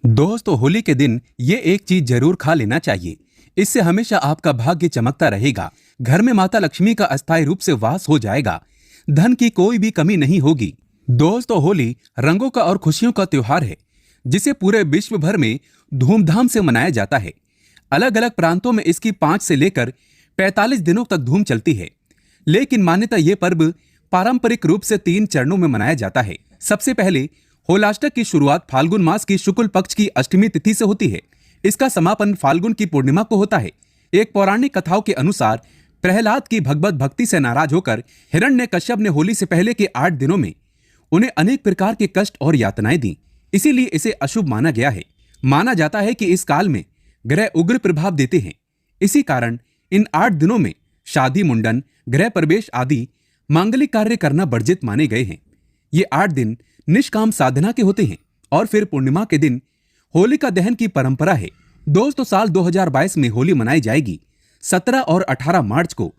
दोस्तों, होली के दिन ये एक चीज जरूर खा लेना चाहिए। इससे हमेशा आपका भाग्य चमकता रहेगा। घर में माता लक्ष्मी का अस्थायी रूप से वास हो जाएगा। धन की कोई भी कमी नहीं होगी। दोस्तों, होली रंगों का और खुशियों का त्योहार है, जिसे पूरे विश्व भर में धूमधाम से मनाया जाता है। अलग अलग प्रांतों में इसकी 5 से लेकर 45 दिनों तक धूम चलती है। लेकिन मान्यता ये पर्व पारंपरिक रूप से 3 चरणों में मनाया जाता है। सबसे पहले होलाष्टक की शुरुआत फाल्गुन मास की शुक्ल पक्ष की अष्टमी तिथि से होती है। इसका समापन फाल्गुन की पूर्णिमा को होता है। एक पौराणिक कथाओं के अनुसार प्रहलाद की भगवत भक्ति से नाराज होकर हिरण्यकश्यप ने होली से पहले के 8 दिनों में उन्हें अनेक प्रकार के कष्ट और यातनाएं दी। इसीलिए इसे अशुभ माना गया है। माना जाता है कि इस काल में ग्रह उग्र प्रभाव देते हैं। इसी कारण इन 8 दिनों में शादी, मुंडन, गृह प्रवेश आदि मांगलिक कार्य करना वर्जित माने गए हैं। ये 8 दिन निष्काम साधना के होते हैं और फिर पूर्णिमा के दिन होलिका दहन की परंपरा है। दोस्तों, साल 2022 में होली मनाई जाएगी 17 और 18 मार्च को।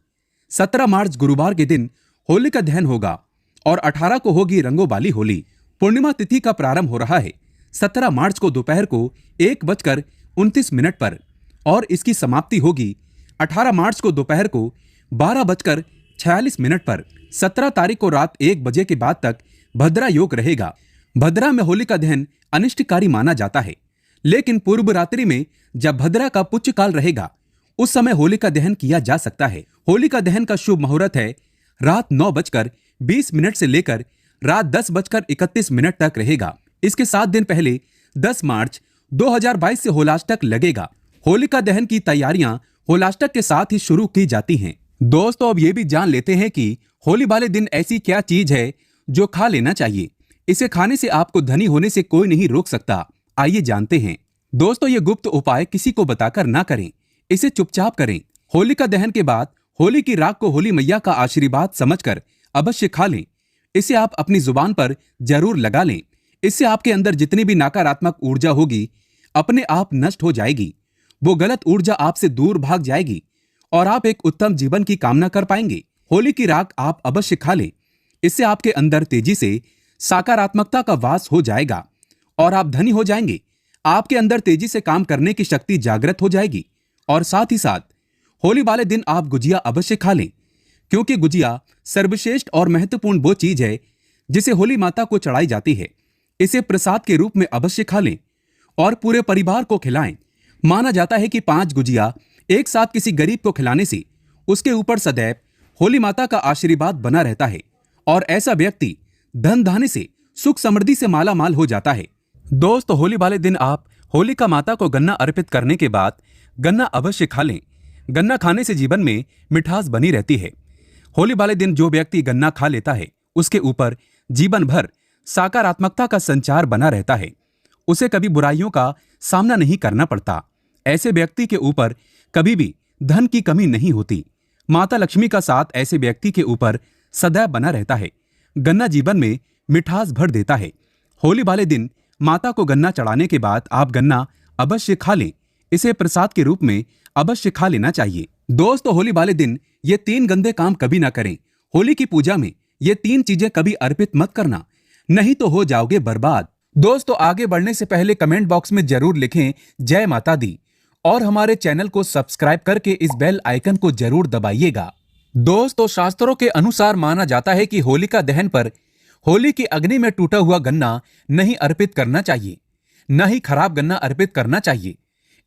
17 मार्च गुरुवार के दिन होलिका दहन होगा और 18 को होगी रंगों वाली होली। पूर्णिमा तिथि का प्रारंभ हो रहा है 17 मार्च को दोपहर को 1:29 पर और इसकी समाप्ति होगी 18 मार्च को दोपहर को 12:46 पर। 17 तारीख को रात 1 बजे के बाद तक भद्रा योग रहेगा। भद्रा में होलिका दहन अनिष्टकारी माना जाता है, लेकिन पूर्व रात्रि में जब भद्रा का पुच्छ काल रहेगा उस समय होलिका दहन किया जा सकता है। होलिका दहन का शुभ मुहूर्त है रात 9:20 से लेकर रात 10:31 तक रहेगा। इसके 7 दिन पहले 10 मार्च 2022 से होलाष्टक लगेगा। होलिका दहन की तैयारियां होलाष्टक के साथ ही शुरू की जाती हैं। दोस्तों, अब ये भी जान लेते हैं कि होली वाले दिन ऐसी क्या चीज है जो खा लेना चाहिए। इसे खाने से आपको धनी होने से कोई नहीं रोक सकता। आइए जानते हैं। दोस्तों, ये गुप्त उपाय किसी को बताकर ना करें, इसे चुपचाप करें। होलिका दहन के बाद होली की राख को होली मैया का आशीर्वाद समझकर अवश्य खा लें। इसे आप अपनी जुबान पर जरूर लगा लें। इससे आपके अंदर जितनी भी नकारात्मक ऊर्जा होगी अपने आप नष्ट हो जाएगी। वो गलत ऊर्जा आपसे दूर भाग जाएगी और आप एक उत्तम जीवन की कामना कर पाएंगे। होली की राख आप अवश्य खा लें। इससे आपके अंदर तेजी से सकारात्मकता का वास हो जाएगा और आप धनी हो जाएंगे। आपके अंदर तेजी से काम करने की शक्ति जागृत हो जाएगी। और साथ ही साथ होली वाले दिन आप गुजिया अवश्य खा लें, क्योंकि गुजिया सर्वश्रेष्ठ और महत्वपूर्ण वो चीज है जिसे होली माता को चढ़ाई जाती है। इसे प्रसाद के रूप में अवश्य खा लें और पूरे परिवार को खिलाएं। माना जाता है कि 5 गुजिया एक साथ किसी गरीब को खिलाने से उसके ऊपर सदैव होली माता का आशीर्वाद बना रहता है और ऐसा व्यक्ति धन धान्य से, सुख समृद्धि से माला माल हो जाता है। दोस्तों, होली वाले दिन आप होलिका माता को गन्ना अर्पित करने के बाद गन्ना अवश्य खा लें। गन्ना खाने से जीवन में मिठास बनी रहती है। होली वाले दिन जो व्यक्ति गन्ना खा लेता है उसके ऊपर जीवन भर सकारात्मकता का संचार बना रहता है। उसे कभी बुराइयों का सामना नहीं करना पड़ता। ऐसे व्यक्ति के ऊपर कभी भी धन की कमी नहीं होती। माता लक्ष्मी का साथ ऐसे व्यक्ति के ऊपर सदैव बना रहता है। गन्ना जीवन में मिठास भर देता है। होली वाले दिन माता को गन्ना चढ़ाने के बाद आप गन्ना अवश्य खा लें। इसे प्रसाद के रूप में अवश्य खा लेना चाहिए। दोस्तों, होली वाले दिन ये 3 गंदे काम कभी ना करें। होली की पूजा में ये 3 चीजें कभी अर्पित मत करना, नहीं तो हो जाओगे बर्बाद। दोस्तों, आगे बढ़ने से पहले कमेंट बॉक्स में जरूर लिखें जय माता दी और हमारे चैनल को सब्सक्राइब करके इस बेल आइकन को जरूर दबाइएगा। दोस्तों, शास्त्रों के अनुसार माना जाता है कि होलिका दहन पर होली की अग्नि में टूटा हुआ गन्ना नहीं अर्पित करना चाहिए, न ही खराब गन्ना अर्पित करना चाहिए।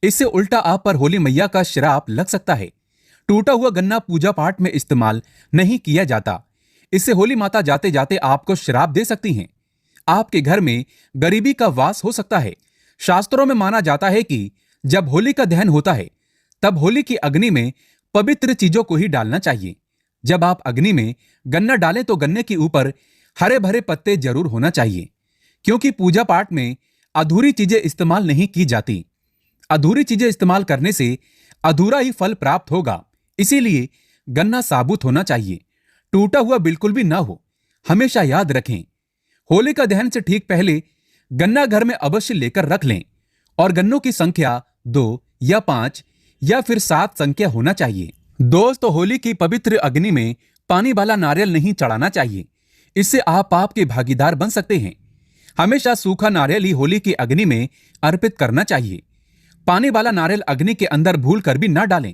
इससे उल्टा आप पर होली मैया का श्राप लग सकता है। टूटा हुआ गन्ना पूजा पाठ में इस्तेमाल नहीं किया जाता। इससे होली माता जाते जाते आपको श्राप दे सकती हैं। आपके घर में गरीबी का वास हो सकता है। शास्त्रों में माना जाता है कि जब होली का दहन होता है तब होली की अग्नि में पवित्र चीजों को ही डालना चाहिए। जब आप अग्नि में गन्ना डालें तो गन्ने के ऊपर हरे भरे पत्ते जरूर होना चाहिए, क्योंकि पूजा पाठ में अधूरी चीजें इस्तेमाल नहीं की जाती। अधूरी चीजें इस्तेमाल करने से अधूरा ही फल प्राप्त होगा। इसीलिए गन्ना साबुत होना चाहिए, टूटा हुआ बिल्कुल भी ना हो। हमेशा याद रखें, होलिका दहन से ठीक पहले गन्ना घर में अवश्य लेकर रख लें और गन्नों की संख्या 2 या 5 या फिर 7 संख्या होना चाहिए। दोस्तों, होली की पवित्र अग्नि में पानी वाला नारियल नहीं चढ़ाना चाहिए। इससे आप पाप के भागीदार बन सकते हैं। हमेशा सूखा नारियल ही होली की अग्नि में अर्पित करना चाहिए। पानी वाला नारियल अग्नि के अंदर भूल कर भी न डालें।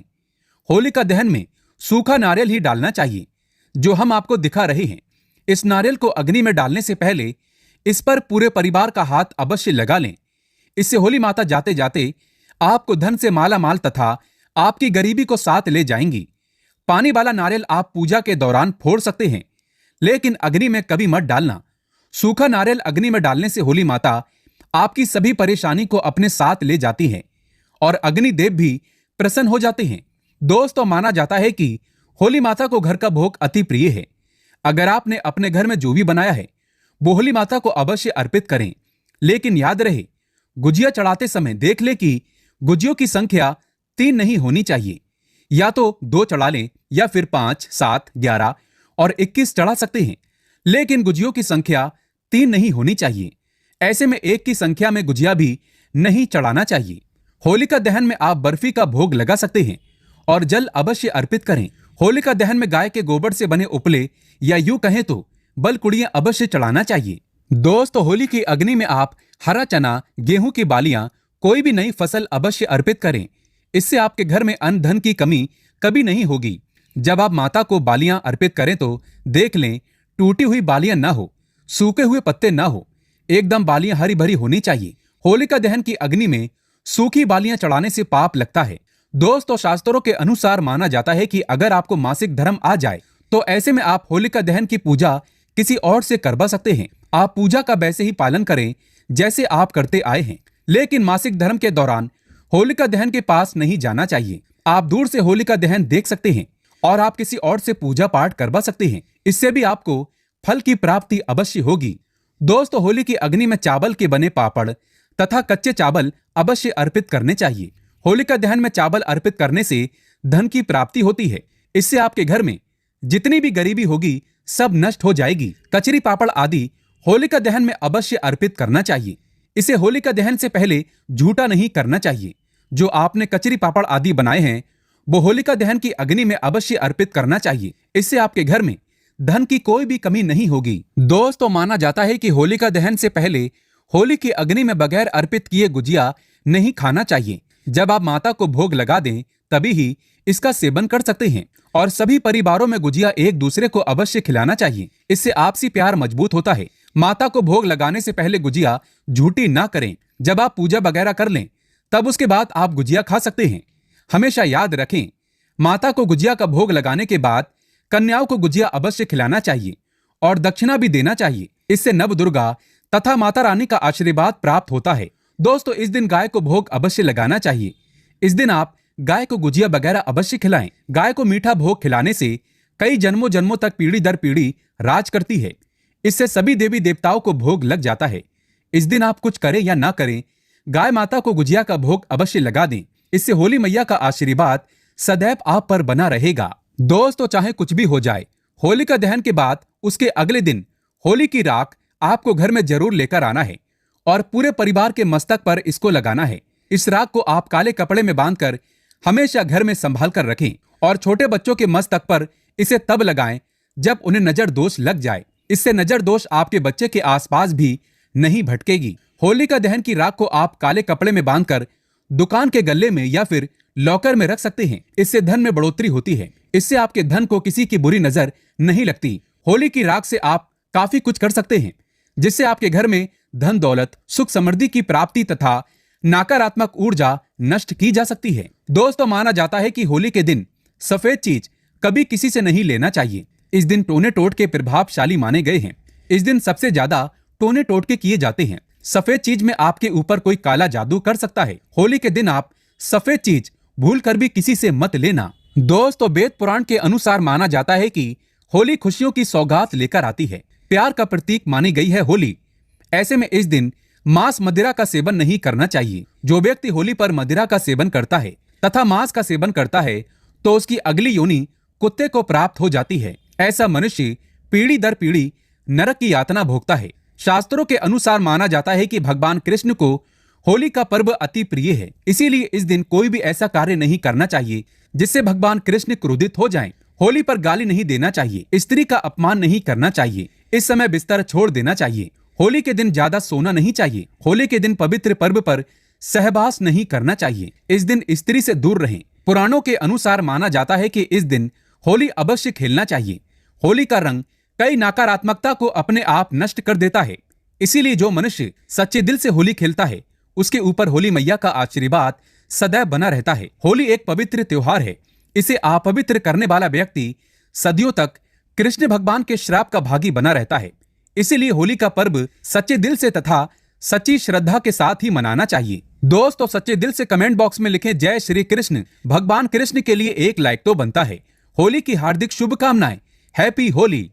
होलिका दहन में सूखा नारियल ही डालना चाहिए, जो हम आपको दिखा रहे हैं। इस नारियल को अग्नि में डालने से पहले इस पर पूरे परिवार का हाथ अवश्य लगा लें। इससे होली माता जाते जाते आपको धन से माला माल तथा आपकी गरीबी को साथ ले जाएंगी। पानी वाला नारियल आप पूजा के दौरान फोड़ सकते हैं, लेकिन अग्नि में कभी मत डालना। सूखा नारियल अग्नि में डालने से होली माता आपकी सभी परेशानी को अपने साथ ले जाती है और अग्निदेव भी प्रसन्न हो जाते हैं। दोस्तों, माना जाता है कि होली माता को घर का भोग अति प्रिय है। अगर आपने अपने घर में जो भी बनाया है वो होली माता को अवश्य अर्पित करें, लेकिन याद रहे गुजिया चढ़ाते समय देख ले कि गुजियों की संख्या 3 नहीं होनी चाहिए। या तो 2 चढ़ा लें या फिर 5, 7, 11 और 21 चढ़ा सकते हैं, लेकिन गुजियों की संख्या 3 नहीं होनी चाहिए। ऐसे में 1 की संख्या में गुजिया भी नहीं चढ़ाना चाहिए। होलिका दहन में आप बर्फी का भोग लगा सकते हैं और जल अवश्य अर्पित करें। होलिका दहन में गाय के गोबर से बने उपले या यूं कहें तो बलकुड़ियां अवश्य चढ़ाना चाहिए। दोस्तों, होली की अग्नि में आप हरा चना, गेहूं की बालियां, कोई भी नई फसल अवश्य अर्पित करें। इससे आपके घर में अन्न धन की कमी कभी नहीं होगी। जब आप माता को बालियां अर्पित करें तो देख लें टूटी हुई बालियां ना हो, सूखे हुए पत्ते ना हो, एकदम बालियां हरी भरी होनी चाहिए। होलिका दहन की अग्नि में सूखी बालियां चढ़ाने से पाप लगता है। दोस्तों, शास्त्रों के अनुसार माना जाता है कि अगर आपको मासिक धर्म आ जाए तो ऐसे में आप होलिका दहन की पूजा किसी और से करवा सकते हैं। आप पूजा का वैसे ही पालन करें जैसे आप करते आए हैं, लेकिन मासिक धर्म के दौरान होलिका दहन के पास नहीं जाना चाहिए। आप दूर से होलिका दहन देख सकते हैं और आप किसी और से पूजा पाठ करवा सकते हैं। इससे भी आपको फल की प्राप्ति अवश्य होगी। दोस्तों, होली की अग्नि में चावल के बने पापड़ तथा कच्चे चावल अवश्य अर्पित करने चाहिए। होलिका दहन में चावल अर्पित करने से धन की प्राप्ति होती है। इससे आपके घर में जितनी भी गरीबी होगी सब नष्ट हो जाएगी। कचरी पापड़ आदि होलिका दहन में अवश्य अर्पित करना चाहिए। इसे होलिका दहन से पहले झूठा नहीं करना चाहिए। जो आपने कचरी पापड़ आदि बनाए हैं वो होलिका दहन की अग्नि में अवश्य अर्पित करना चाहिए। इससे आपके घर में धन की कोई भी कमी नहीं होगी। दोस्तों, माना जाता है कि होलिका दहन से पहले होली की अग्नि में बगैर अर्पित किए गुजिया नहीं खाना चाहिए। जब आप माता को भोग लगा दें तभी ही इसका सेवन कर सकते हैं और सभी परिवारों में गुजिया एक दूसरे को अवश्य खिलाना चाहिए। इससे आपसी प्यार मजबूत होता है। माता को भोग लगाने से पहले गुजिया झूठी ना करें। जब आप पूजा वगैरह कर लें तब उसके बाद आप गुजिया खा सकते हैं। हमेशा याद रखें, माता को गुजिया का भोग लगाने के बाद कन्याओं को गुजिया अवश्य खिलाना चाहिए और दक्षिणा भी देना चाहिए। इससे नव दुर्गा तथा माता रानी का आशीर्वाद प्राप्त होता है। दोस्तों, इस दिन गाय को भोग अवश्य लगाना चाहिए। इस दिन आप गाय को गुजिया वगैरह अवश्य खिलाएं। गाय को मीठा भोग खिलाने से कई जन्मों जन्मों तक पीढ़ी दर पीढ़ी राज करती है। इससे सभी देवी देवताओं को भोग लग जाता है। इस दिन आप कुछ करें या ना करें, गाय माता को गुजिया का भोग अवश्य लगा दें। इससे होली मैया का आशीर्वाद सदैव आप पर बना रहेगा। दोस्तों, चाहे कुछ भी हो जाए, होलिका दहन के बाद उसके अगले दिन होली की राख आपको घर में जरूर लेकर आना है और पूरे परिवार के मस्तक पर इसको लगाना है। इस राख को आप काले कपड़े में बांधकर हमेशा घर में संभाल कर रखें और छोटे बच्चों के मस्तक पर इसे तब लगाएं जब उन्हें नजर दोष लग जाए। इससे नजर दोष आपके बच्चे के आसपास भी नहीं भटकेगी। होलिका दहन की राख को आप काले कपड़े में बांधकर दुकान के गल्ले में या फिर लॉकर में रख सकते हैं। इससे धन में बढ़ोतरी होती है। इससे आपके धन को किसी की बुरी नजर नहीं लगती। होली की राख से आप काफी कुछ कर सकते हैं, जिससे आपके घर में धन दौलत, सुख समृद्धि की प्राप्ति तथा नकारात्मक ऊर्जा नष्ट की जा सकती है। दोस्तों, माना जाता है कि होली के दिन सफेद चीज कभी किसी से नहीं लेना चाहिए। इस दिन टोने टोटके प्रभावशाली माने गए हैं। इस दिन सबसे ज्यादा टोने टोटके किए जाते हैं। सफेद चीज में आपके ऊपर कोई काला जादू कर सकता है। होली के दिन आप सफेद चीज भूल कर भी किसी से मत लेना। दोस्तों, वेद पुराण के अनुसार माना जाता है कि होली खुशियों की सौगात लेकर आती है। प्यार का प्रतीक मानी गई है होली। ऐसे में इस दिन मांस मदिरा का सेवन नहीं करना चाहिए। जो व्यक्ति होली पर मदिरा का सेवन करता है तथा मांस का सेवन करता है तो उसकी अगली योनि कुत्ते को प्राप्त हो जाती है। ऐसा मनुष्य पीढ़ी दर पीढ़ी नरक की यातना भोगता है। शास्त्रों के अनुसार माना जाता है कि भगवान कृष्ण को होली का पर्व अति प्रिय है। इसीलिए इस दिन कोई भी ऐसा कार्य नहीं करना चाहिए जिससे भगवान कृष्ण क्रोधित हो जाएं। होली पर गाली नहीं देना चाहिए। स्त्री का अपमान नहीं करना चाहिए। इस समय बिस्तर छोड़ देना चाहिए। होली के दिन ज्यादा सोना नहीं चाहिए। होली के दिन पवित्र पर्व पर सहवास नहीं करना चाहिए। इस दिन स्त्री से दूर रहें। पुराणों के अनुसार माना जाता है कि इस दिन होली अवश्य खेलना चाहिए। होली का रंग कई नकारात्मकता को अपने आप नष्ट कर देता है। इसीलिए जो मनुष्य सच्चे दिल से होली खेलता है उसके ऊपर होली मैया का आशीर्वाद सदैव बना रहता है। होली एक पवित्र त्योहार है। इसे अपवित्र करने वाला व्यक्ति सदियों तक कृष्ण भगवान के श्राप का भागी बना रहता है। इसीलिए होली का पर्व सच्चे दिल से तथा सच्ची श्रद्धा के साथ ही मनाना चाहिए। दोस्तों, सच्चे दिल से कमेंट बॉक्स में लिखें जय श्री कृष्ण। भगवान कृष्ण के लिए एक लाइक तो बनता है। होली की हार्दिक शुभकामनाएं। हैप्पी होली।